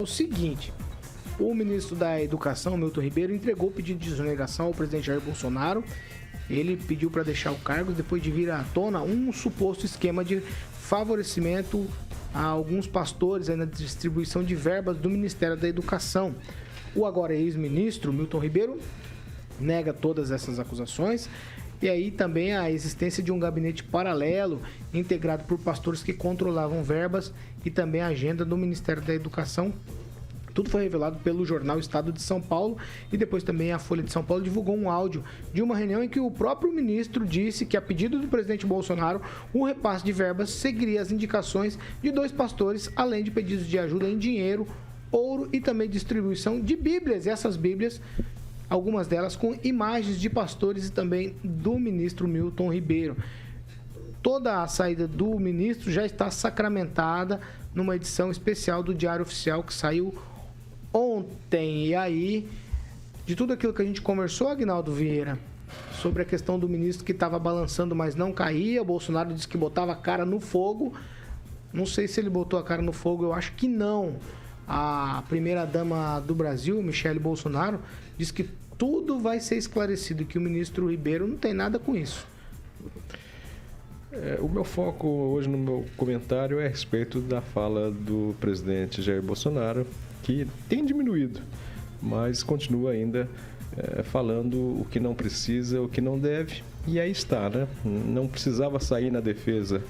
O seguinte, o ministro da Educação, Milton Ribeiro, entregou o pedido de exoneração ao presidente Jair Bolsonaro. Ele pediu para deixar o cargo depois de vir à tona um suposto esquema de favorecimento a alguns pastores na distribuição de verbas do Ministério da Educação. O agora ex-ministro Milton Ribeiro nega todas essas acusações. E aí também a existência de um gabinete paralelo integrado por pastores que controlavam verbas e também a agenda do Ministério da Educação. Tudo foi revelado pelo jornal Estado de São Paulo e depois também a Folha de São Paulo divulgou um áudio de uma reunião em que o próprio ministro disse que, a pedido do presidente Bolsonaro, o repasse de verbas seguiria as indicações de 2 pastores, além de pedidos de ajuda em dinheiro, ouro e também distribuição de bíblias. E essas bíblias, algumas delas com imagens de pastores e também do ministro Milton Ribeiro. Toda a saída do ministro já está sacramentada numa edição especial do Diário Oficial que saiu ontem. E aí, de tudo aquilo que a gente conversou, Aguinaldo Vieira, sobre a questão do ministro que estava balançando, mas não caía, o Bolsonaro disse que botava a cara no fogo. Não sei se ele botou a cara no fogo, eu acho que não. A primeira-dama do Brasil, Michele Bolsonaro, disse que tudo vai ser esclarecido, que o ministro Ribeiro não tem nada com isso. O meu foco hoje no meu comentário é a respeito da fala do presidente Jair Bolsonaro, que tem diminuído, mas continua ainda falando o que não precisa, o que não deve, e aí está, né? Não precisava sair na defesa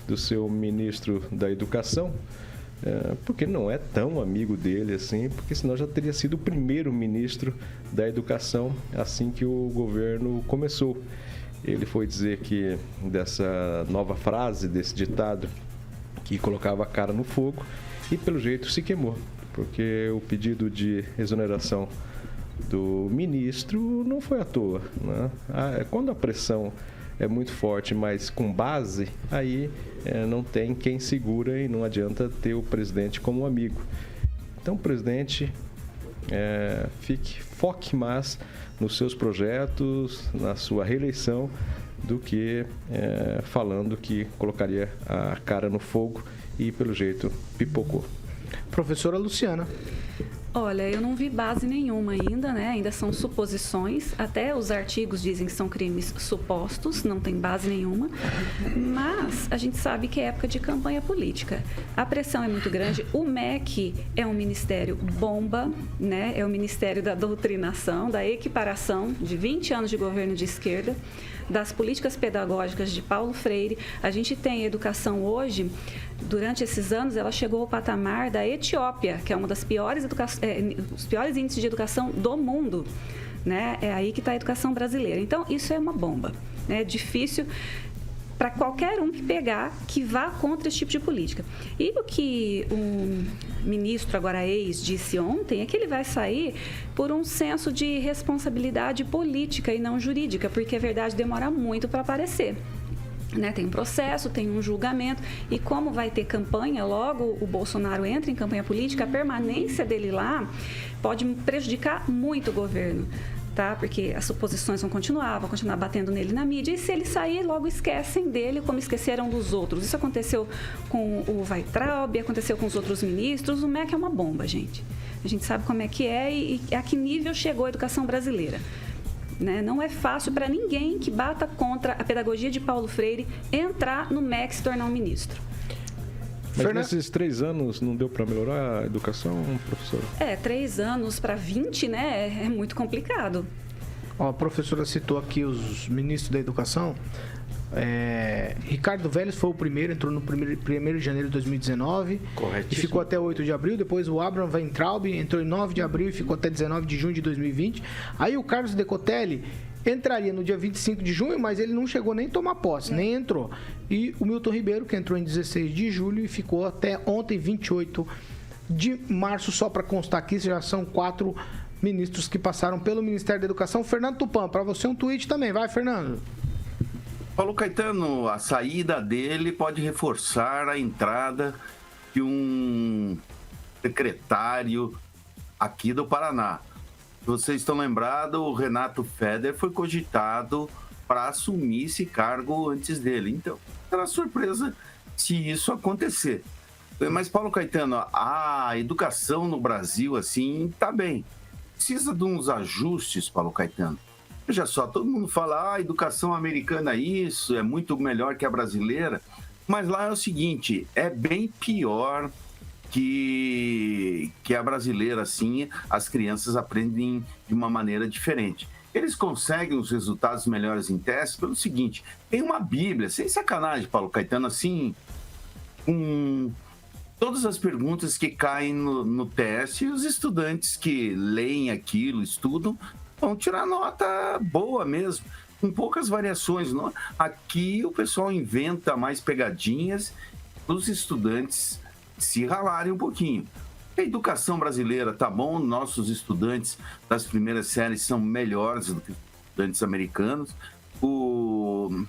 do seu ministro da Educação, porque não é tão amigo dele assim, porque senão já teria sido o primeiro ministro da Educação assim que o governo começou. Ele foi dizer que dessa nova frase, desse ditado, que colocava a cara no fogo e pelo jeito se queimou, porque o pedido de exoneração do ministro não foi à toa, né? Quando a pressão é muito forte, mas com base, aí não tem quem segura e não adianta ter o presidente como amigo. Então, o presidente foque mais nos seus projetos, na sua reeleição, do que falando que colocaria a cara no fogo e, pelo jeito, pipocou. Professora Luciana. Olha, eu não vi base nenhuma ainda, né? Ainda são suposições. Até os artigos dizem que são crimes supostos, não tem base nenhuma. Mas a gente sabe que é época de campanha política. A pressão é muito grande. O MEC é um ministério bomba, né? É o Ministério da Doutrinação, da equiparação de 20 anos de governo de esquerda, das políticas pedagógicas de Paulo Freire. A gente tem educação hoje, durante esses anos, ela chegou ao patamar da Etiópia, que é uma das piores os piores índices de educação do mundo, né? É aí que está a educação brasileira. Então, isso é uma bomba, né? É difícil para qualquer um que pegar, que vá contra esse tipo de política. E o que o ministro, agora ex, disse ontem, é que ele vai sair por um senso de responsabilidade política e não jurídica, porque a verdade demora muito para aparecer. Né, tem um processo, tem um julgamento, e como vai ter campanha, logo o Bolsonaro entra em campanha política, a permanência dele lá pode prejudicar muito o governo, tá? Porque as suposições vão continuar batendo nele na mídia, e se ele sair, logo esquecem dele como esqueceram dos outros. Isso aconteceu com o Weintraub, aconteceu com os outros ministros. O MEC é uma bomba, gente. A gente sabe como é que é e a que nível chegou a educação brasileira. Né? Não é fácil para ninguém que bata contra a pedagogia de Paulo Freire entrar no MEC e se tornar um ministro. Mas nesses 3 anos não deu para melhorar a educação, professor? 3 anos para 20, né? É muito complicado. A professora citou aqui os ministros da Educação. Ricardo Vélez foi o primeiro, entrou no 1º de janeiro de 2019 e ficou até 8 de abril. Depois o Abraham Weintraub entrou em 9 de abril e ficou até 19 de junho de 2020. Aí o Carlos Decotelli entraria no dia 25 de junho, mas ele não chegou nem a tomar posse, nem entrou. E o Milton Ribeiro, que entrou em 16 de julho e ficou até ontem, 28 de março. Só para constar aqui, já são 4 ministros que passaram pelo Ministério da Educação. Fernando Tupan, para você um tweet também. Vai, Fernando. Paulo Caetano, a saída dele pode reforçar a entrada de um secretário aqui do Paraná. Vocês estão lembrados, o Renato Feder foi cogitado para assumir esse cargo antes dele. Então, será surpresa se isso acontecer. Mas, Paulo Caetano, a educação no Brasil, assim, tá bem. Precisa de uns ajustes, Paulo Caetano. Veja só, todo mundo fala, a educação americana isso, é muito melhor que a brasileira. Mas lá é o seguinte, é bem pior que a brasileira, assim, as crianças aprendem de uma maneira diferente. Eles conseguem os resultados melhores em testes pelo seguinte, tem uma Bíblia, sem sacanagem, Paulo Caetano, assim, com todas as perguntas que caem no teste, e os estudantes que leem aquilo, estudam, vão tirar nota boa mesmo, com poucas variações. Não? Aqui o pessoal inventa mais pegadinhas, os estudantes se ralarem um pouquinho. A educação brasileira tá bom, nossos estudantes das primeiras séries são melhores do que os estudantes americanos. O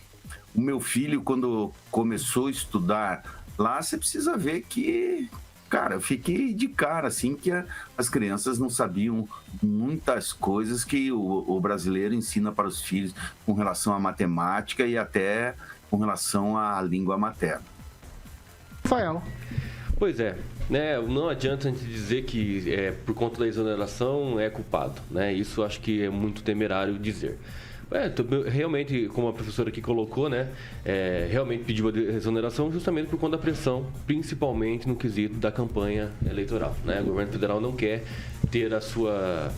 meu filho, quando começou a estudar lá, você precisa ver que, cara, eu fiquei de cara, assim, que as crianças não sabiam muitas coisas que o brasileiro ensina para os filhos com relação à matemática e até com relação à língua materna. Rafael. Pois é, né? Não adianta a gente dizer que por conta da exoneração é culpado, né? Isso acho que é muito temerário dizer. Realmente, como a professora aqui colocou, né, realmente pediu a exoneração justamente por conta da pressão, principalmente no quesito da campanha eleitoral. Né? O governo federal não quer ter a sua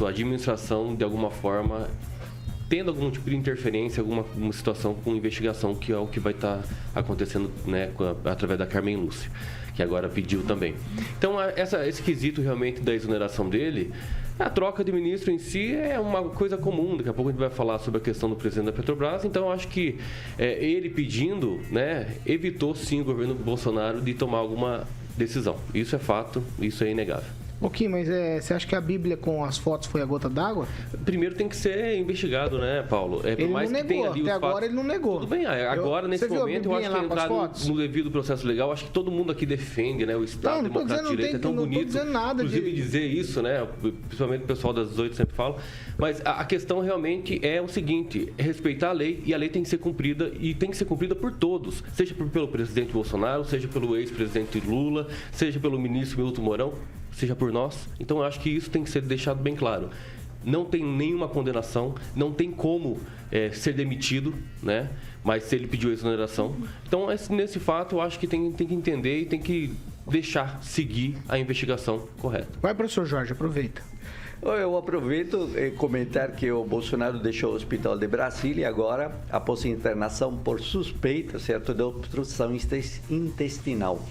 administração, de alguma forma, tendo algum tipo de interferência, alguma situação com investigação, que é o que vai estar acontecendo, né, através da Carmen Lúcia, que agora pediu também. Então, esse quesito realmente da exoneração dele, a troca de ministro em si é uma coisa comum. Daqui a pouco a gente vai falar sobre a questão do presidente da Petrobras. Então, eu acho que ele pedindo, né, evitou sim o governo Bolsonaro de tomar alguma decisão. Isso é fato, isso é inegável. Ok, mas você acha que a Bíblia com as fotos foi a gota d'água? Primeiro tem que ser investigado, né, Paulo? Ele não negou, até agora ele não negou. Tudo bem, agora nesse momento eu acho que entrar no devido processo legal, acho que todo mundo aqui defende, né, o Estado Democrático de Direito, é tão bonito. Não tô dizendo nada inclusive dizer isso, né, principalmente o pessoal das 18 sempre fala, mas a questão realmente é o seguinte, é respeitar a lei, e a lei tem que ser cumprida, e tem que ser cumprida por todos, seja pelo presidente Bolsonaro, seja pelo ex-presidente Lula, seja pelo ministro Milton Mourão, seja por nós. Então, eu acho que isso tem que ser deixado bem claro. Não tem nenhuma condenação, não tem como ser demitido, né? Mas se ele pediu a exoneração. Então, nesse fato, eu acho que tem que entender e tem que deixar seguir a investigação correta. Vai, professor Jorge, aproveita. Eu aproveito e comentar que o Bolsonaro deixou o Hospital de Brasília e agora, após internação por suspeita, certo, de obstrução intestinal.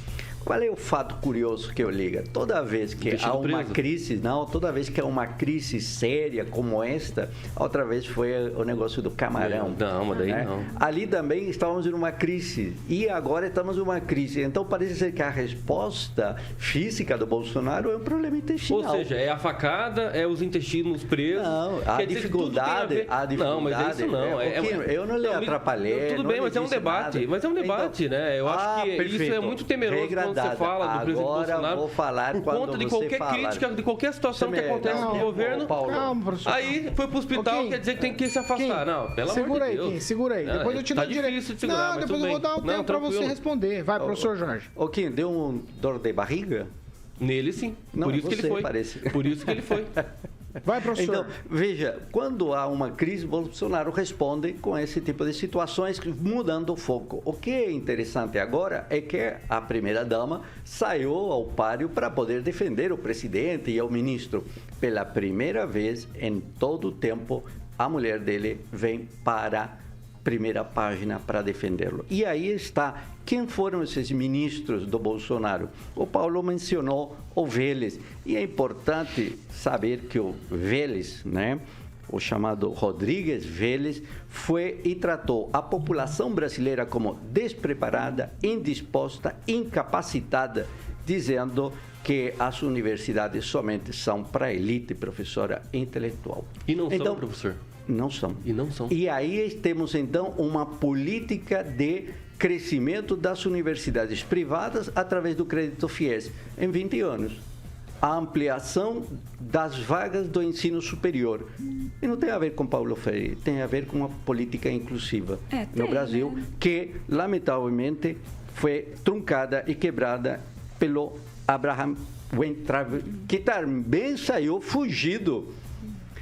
Qual é o fato curioso que eu ligo? Toda vez que há uma crise, toda vez que há uma crise séria como esta, outra vez foi o negócio do camarão. Não, mas daí não. Ali também estávamos em uma crise e agora estamos em uma crise. Então parece ser que a resposta física do Bolsonaro é um problema intestinal. Ou seja, é a facada, é os intestinos presos. Não, a dificuldade. Não, mas isso não. Eu não lhe atrapalhei. Tudo bem, mas é um debate. Nada. Mas é um debate, então, né? Eu acho que perfeito. isso é muito temeroso quando você fala do presidente Bolsonaro. Vou falar por conta de qualquer crítica, de qualquer situação que acontece no governo. Calma, professor. Aí foi pro hospital, quer dizer que tem que se afastar. Não, pelo amor de Deus. Segura aí. Depois eu te dou direito. Difícil de segurar, não, depois eu vou dar o tempo pra você responder. Vai, professor Jorge. Kim, deu um dor de barriga? Nele, sim. Não, por isso que ele foi. Parece. Por isso que ele foi. Vai, professor. Então, veja, quando há uma crise, Bolsonaro responde com esse tipo de situações, mudando o foco. O que é interessante agora é que a primeira-dama saiu ao páreo para poder defender o presidente e o ministro. Pela primeira vez em todo o tempo, a mulher dele vem para a primeira página para defendê-lo. E aí está. Quem foram esses ministros do Bolsonaro? O Paulo mencionou o Vélez. E é importante saber que o Vélez, né, o chamado Rodrigues Vélez, foi e tratou a população brasileira como despreparada, indisposta, incapacitada, dizendo que as universidades somente são para a elite, professora intelectual. E não são, professor? Não são. E não são. E aí temos, então, uma política de crescimento das universidades privadas através do crédito FIES em 20 anos. A ampliação das vagas do ensino superior. E não tem a ver com Paulo Freire, tem a ver com uma política inclusiva no Brasil, que, lamentavelmente, foi truncada e quebrada pelo Abraham Weintraub, que também saiu fugido.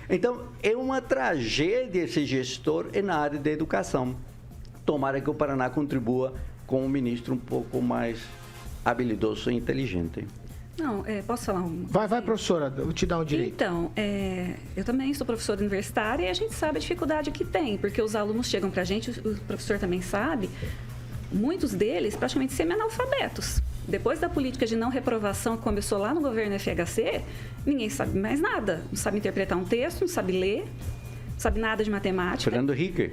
Então, é uma tragédia esse gestor na área da educação. Tomara que o Paraná contribua com um ministro um pouco mais habilidoso e inteligente. Não, posso falar um... Vai, professora, eu vou te dar um direito. Então, eu também sou professora universitária e a gente sabe a dificuldade que tem, porque os alunos chegam para a gente, o professor também sabe, muitos deles praticamente semi-analfabetos. Depois da política de não reprovação que começou lá no governo FHC, ninguém sabe mais nada. Não sabe interpretar um texto, não sabe ler, não sabe nada de matemática. Fernando Henrique.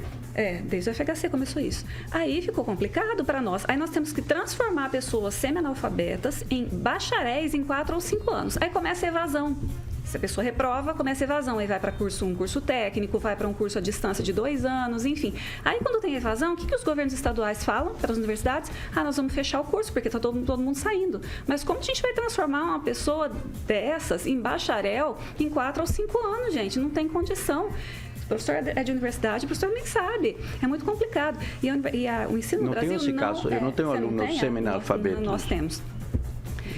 Desde o FHC começou isso. Aí ficou complicado para nós. Aí nós temos que transformar pessoas semi-analfabetas em bacharéis em 4 ou 5 anos. Aí começa a evasão. Se a pessoa reprova, começa a evasão. Aí vai para um curso técnico, vai para um curso à distância de 2 anos, enfim. Aí quando tem evasão, o que os governos estaduais falam para as universidades? Nós vamos fechar o curso, porque está todo mundo saindo. Mas como a gente vai transformar uma pessoa dessas em bacharel em 4 ou 5 anos, gente? Não tem condição. O professor é de universidade, o professor nem sabe. É muito complicado. O ensino no Brasil não tem esse caso. Eu não tenho alunos semi-analfabetos. Nós temos.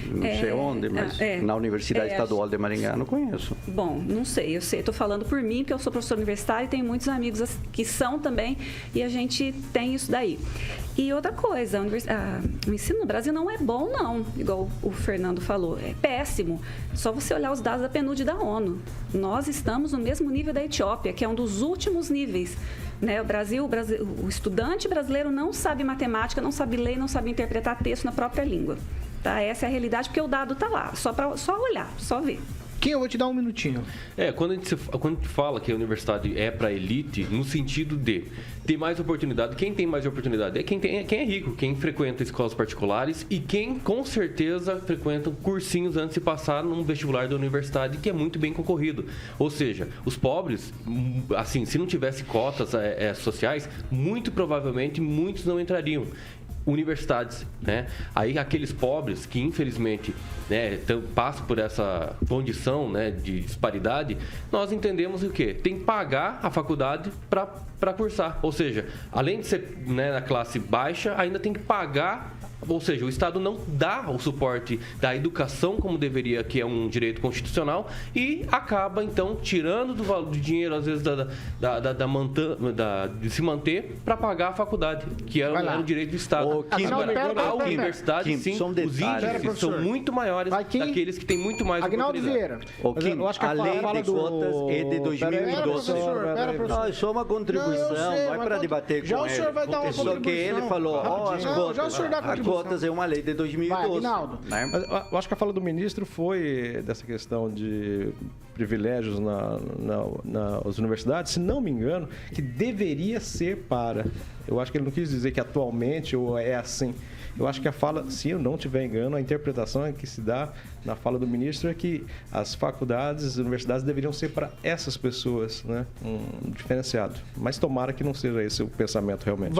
Não sei onde, mas na Universidade Estadual de Maringá não conheço. Bom, não sei, estou falando por mim, porque eu sou professora universitária e tenho muitos amigos que são também, e a gente tem isso daí. E outra coisa, o ensino no Brasil não é bom, não, igual o Fernando falou, é péssimo. Só você olhar os dados da PNUD da ONU. Nós estamos no mesmo nível da Etiópia, que é um dos últimos níveis. Né? O estudante brasileiro não sabe matemática, não sabe ler, não sabe interpretar texto na própria língua. Tá? Essa é a realidade, porque o dado está lá. Só olhar, só ver. Quem eu vou te dar um minutinho. Quando a gente fala que a universidade é para elite, no sentido de ter mais oportunidade, quem tem mais oportunidade é quem é rico, quem frequenta escolas particulares e quem, com certeza, frequenta cursinhos antes de passar num vestibular da universidade, que é muito bem concorrido. Ou seja, os pobres, assim, se não tivesse cotas sociais, muito provavelmente muitos não entrariam. Universidades, né? Aí aqueles pobres que infelizmente, né, passam por essa condição, né, de disparidade, nós entendemos o quê? Tem que pagar a faculdade para cursar, ou seja, além de ser, né, na classe baixa, ainda tem que pagar. Ou seja, o Estado não dá o suporte da educação como deveria, que é um direito constitucional, e acaba, então, tirando do dinheiro, às vezes, de se manter para pagar a faculdade, que era o direito do Estado. A universidade, sim, os índices são muito maiores daqueles que têm muito mais Aguinaldo oportunidade. Vieira. Eu acho que a lei de cotas é de 2012. Não, só uma contribuição, não é para debater com ele. Já o senhor vai dar uma contribuição. Só que ele falou, as cotas. Já o senhor dá contribuição. Cotas é uma lei de 2012. Vai, mas eu acho que a fala do ministro foi dessa questão de privilégios nas universidades, se não me engano, que deveria ser para. Eu acho que ele não quis dizer que atualmente ou é assim. Eu acho que a fala, se eu não tiver engano, a interpretação que se dá na fala do ministro é que as faculdades, as universidades deveriam ser para essas pessoas, né? Um diferenciado. Mas tomara que não seja esse o pensamento realmente.